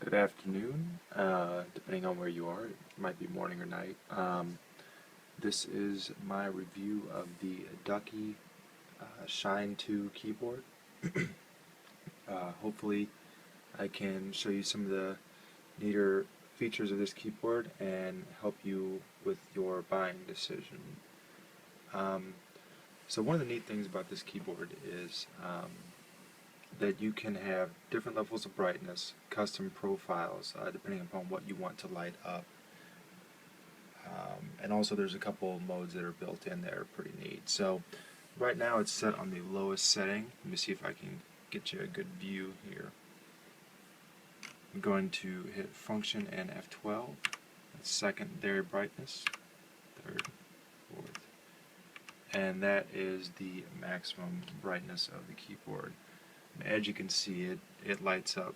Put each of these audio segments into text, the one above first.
Good afternoon, depending on where you are. It might be morning or night. This is my review of the Ducky Shine 2 keyboard. Hopefully I can show you some of the neater features of this keyboard and help you with your buying decision. So one of the neat things about this keyboard is that you can have different levels of brightness, custom profiles, depending upon what you want to light up. And also there's a couple modes that are built in that are pretty neat. So right now it's set on the lowest setting. Let me see if I can get you a good view here. I'm going to hit function and F12. That's secondary brightness, third, fourth. And that is the maximum brightness of the keyboard. As you can see, it lights up.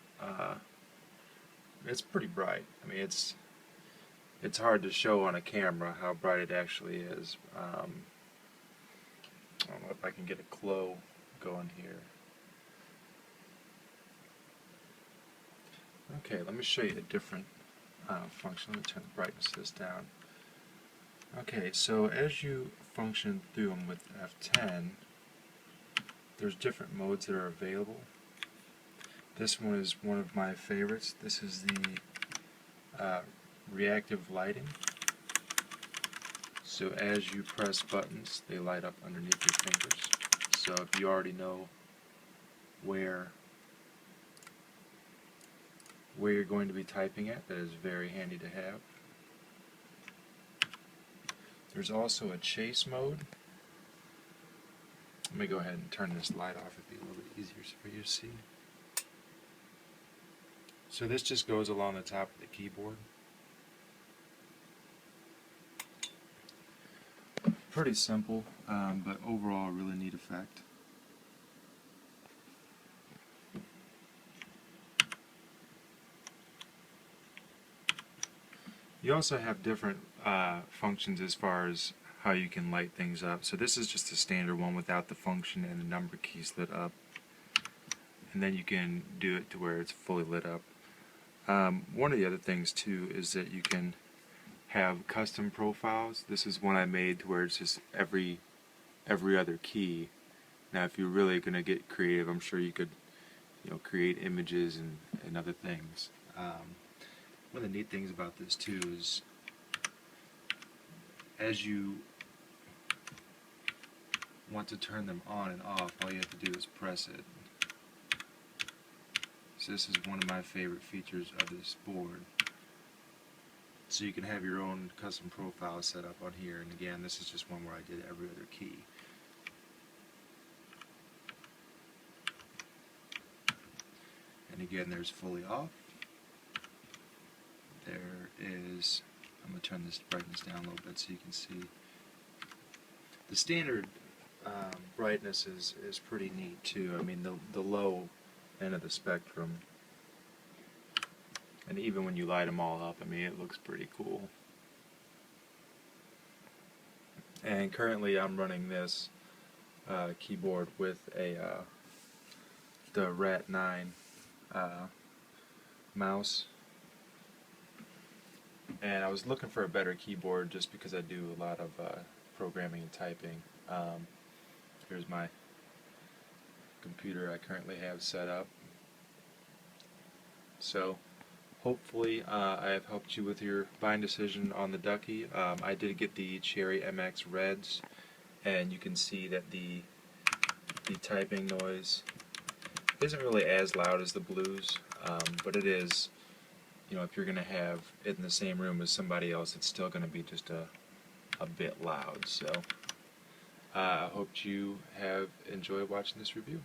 It's pretty bright. I mean, it's hard to show on a camera how bright it actually is. I don't know if I can get a glow going here. Okay, let me show you a different function. Let me turn the brightness of this down. Okay, so as you function through them with F10, there's different modes that are available. This one is one of my favorites. This is the reactive lighting. So as you press buttons, they light up underneath your fingers. So if you already know where you're going to be typing at, that is very handy to have. There's also a chase mode. Let me go ahead and turn this light off. It'd be a little bit easier for you to see. So this just goes along the top of the keyboard. Pretty simple, but overall a really neat effect. You also have different functions as far as how you can light things up. So this is just a standard one without the function and the number keys lit up. And then you can do it to where it's fully lit up. One of the other things too is that you can have custom profiles. This is one I made to where it's just every other key. Now if you're really going to get creative, I'm sure you could create images and other things. One of the neat things about this too is as you want to turn them on and off, all you have to do is press it. So this is one of my favorite features of this board. So you can have your own custom profile set up on here, and again, this is just one where I did every other key. And again, there's fully off. There is, I'm going to turn this brightness down a little bit so you can see. The standard brightness is pretty neat too. I mean, the low end of the spectrum, and even when you light them all up, I mean, it looks pretty cool. And currently I'm running this keyboard with the Rat9 mouse. And I was looking for a better keyboard just because I do a lot of programming and typing. Here's my computer I currently have set up. So hopefully I have helped you with your buying decision on the Ducky. I did get the Cherry MX Reds, and you can see that the typing noise isn't really as loud as the Blues, but it is. If you're going to have it in the same room as somebody else, it's still going to be just a bit loud. So I hope you have enjoyed watching this review.